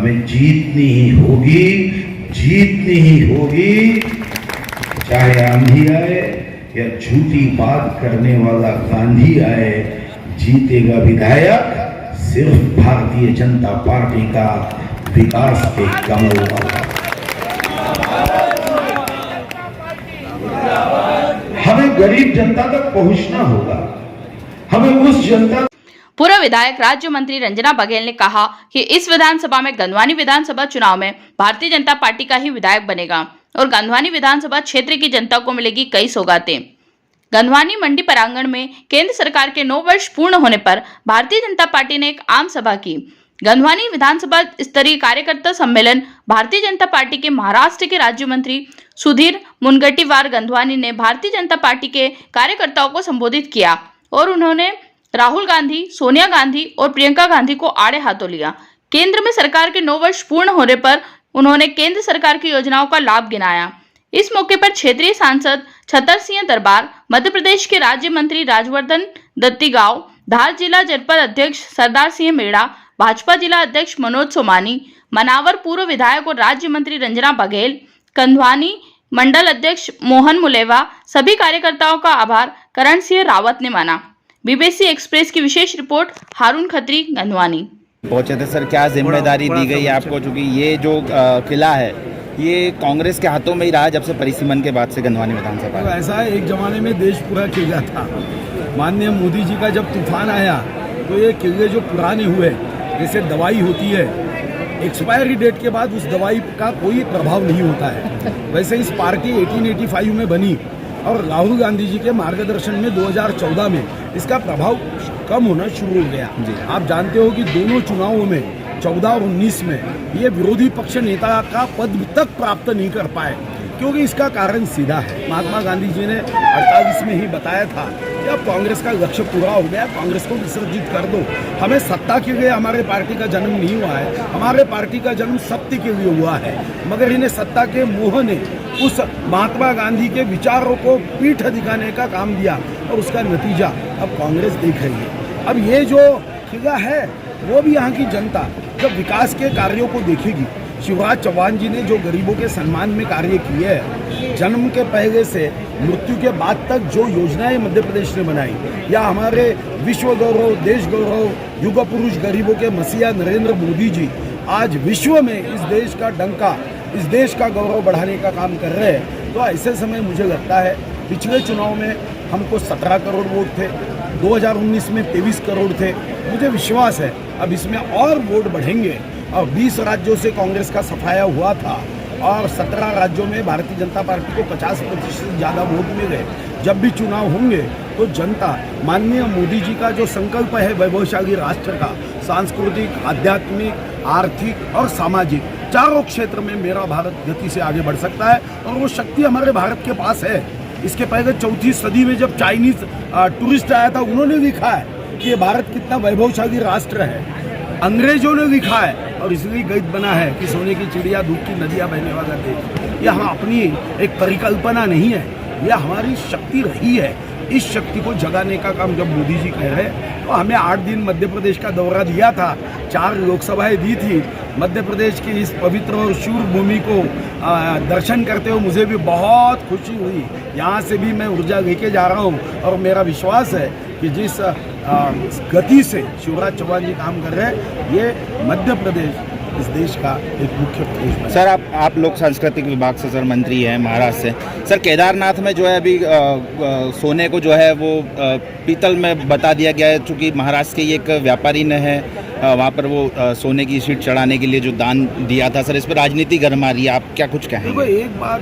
हमें जीतनी ही होगी, चाहे आंधी आए या झूठी बात करने वाला गांधी आए। जीतेगा विधायक सिर्फ भारतीय जनता पार्टी का, विकास के कमल वाला। हमें गरीब जनता तक पहुंचना होगा, हमें उस जनता। पूर्व विधायक राज्य मंत्री रंजना बघेल ने कहा कि इस विधानसभा में गंधवानी विधानसभा चुनाव में भारतीय जनता पार्टी का ही विधायक बनेगा और गंधवानी विधानसभा क्षेत्र की जनता को मिलेगी कई सौगातें। गंधवानी मंडी प्रांगण में केंद्र सरकार के 9 वर्ष पूर्ण होने पर भारतीय जनता पार्टी ने एक आम सभा की। गंधवानी विधानसभा स्तरीय कार्यकर्ता सम्मेलन भारतीय जनता पार्टी के महाराष्ट्र के राज्य मंत्री सुधीर मुनगंटीवार गंधवानी ने भारतीय जनता पार्टी के कार्यकर्ताओं को संबोधित किया और उन्होंने राहुल गांधी, सोनिया गांधी और प्रियंका गांधी को आड़े हाथों लिया। केंद्र में सरकार के 9 वर्ष पूर्ण होने पर उन्होंने केंद्र सरकार की योजनाओं का लाभ गिनाया। इस मौके पर क्षेत्रीय सांसद छतर सिंह दरबार, मध्य प्रदेश के राज्य मंत्री राजवर्धन दत्तीगांव, धार जिला जनपद अध्यक्ष सरदार सिंह मेड़ा, भाजपा जिला अध्यक्ष मनोज सोमानी, मनावर पूर्व विधायक और राज्य मंत्री रंजना बघेल, कंधवानी मंडल अध्यक्ष मोहन मुलेवा, सभी कार्यकर्ताओं का आभार करण सिंह रावत ने माना। बीबीसी एक्सप्रेस की विशेष रिपोर्ट, हारून खत्री, गंधवानी। पहुंचे थे सर, क्या जिम्मेदारी दी गई आपको, चूंकि ये जो किला है ये कांग्रेस के हाथों में ही रहा जब से परिसीमन के बाद से गंधवानी विधानसभा। ऐसा है, एक जमाने में देश पूरा किला था। माननीय मोदी जी का जब तूफान आया तो ये किले जो पुराने हुए, जैसे दवाई होती है, एक्सपायरी डेट के बाद उस दवाई का कोई प्रभाव नहीं होता है, वैसे इस पार्टी 1885 में बनी और राहुल गांधी जी के मार्गदर्शन में 2014 में इसका प्रभाव कम होना शुरू हो गया। आप जानते हो कि दोनों चुनावों में 14 और 19 में ये विरोधी पक्ष नेता का पद तक प्राप्त नहीं कर पाए, क्योंकि इसका कारण सीधा है। महात्मा गांधी जी ने 48 में ही बताया था कि अब कांग्रेस का लक्ष्य पूरा हो गया, कांग्रेस को विसर्जित कर दो। हमें सत्ता के लिए हमारे पार्टी का जन्म नहीं हुआ है, हमारे पार्टी का जन्म सत्य के लिए हुआ है, मगर इन्हें सत्ता के मोह ने उस महात्मा गांधी के विचारों को पीठ दिखाने का काम दिया और उसका नतीजा अब कांग्रेस देख रही है। अब ये जो किला है वो भी यहाँ की जनता जब विकास के कार्यों को देखेगी, शिवराज चौहान जी ने जो गरीबों के सम्मान में कार्य किए हैं, जन्म के पहले से मृत्यु के बाद तक जो योजनाएं मध्य प्रदेश ने बनाई, या हमारे विश्व गौरव, देश गौरव, युग पुरुष, गरीबों के मसीहा नरेंद्र मोदी जी आज विश्व में इस देश का डंका, इस देश का गौरव बढ़ाने का काम कर रहे हैं। तो ऐसे समय मुझे लगता है, पिछले चुनाव में हमको 17 करोड़ वोट थे, 2019 में 23 करोड़ थे। मुझे विश्वास है अब इसमें और वोट बढ़ेंगे और 20 राज्यों से कांग्रेस का सफाया हुआ था और 17 राज्यों में भारतीय जनता पार्टी को 50% से ज़्यादा वोट मिले। जब भी चुनाव होंगे तो जनता माननीय मोदी जी का जो संकल्प है वैभवशाली राष्ट्र का, सांस्कृतिक, आध्यात्मिक, आर्थिक और सामाजिक चारों क्षेत्र में मेरा भारत गति से आगे बढ़ सकता है और वो शक्ति हमारे भारत के पास है। इसके पहले 4वीं सदी में जब चाइनीज टूरिस्ट आया था, उन्होंने लिखा है कि ये भारत कितना वैभवशाली राष्ट्र है। अंग्रेजों ने लिखा है और इसलिए गीत बना है कि सोने की चिड़िया, दूध की नदियाँ बहने वाला देश। यह अपनी एक परिकल्पना नहीं है, यह हमारी शक्ति रही है। इस शक्ति को जगाने का काम जब मोदी जी कह रहे हैं, तो हमें 8 दिन मध्य प्रदेश का दौरा दिया था, 4 लोकसभाएं दी थी। मध्य प्रदेश की इस पवित्र और शूर भूमि को दर्शन करते हुए मुझे भी बहुत खुशी हुई। यहाँ से भी मैं ऊर्जा लेके जा रहा हूँ और मेरा विश्वास है कि जिस गति से शिवराज चौहान जी काम कर रहे हैं, ये मध्य प्रदेश इस देश का एक मुख्य प्रदेश है। सर, आप लोक सांस्कृतिक विभाग से सर मंत्री हैं महाराष्ट्र से। सर, केदारनाथ में जो है अभी सोने को जो है वो पीतल में बता दिया गया है, चूँकि महाराष्ट्र के एक व्यापारी ने है वहाँ पर वो सोने की शीट चढ़ाने के लिए जो दान दिया था। सर, इस पर राजनीति गर्मा रही है, आप क्या कुछ कहेंगे? एक बात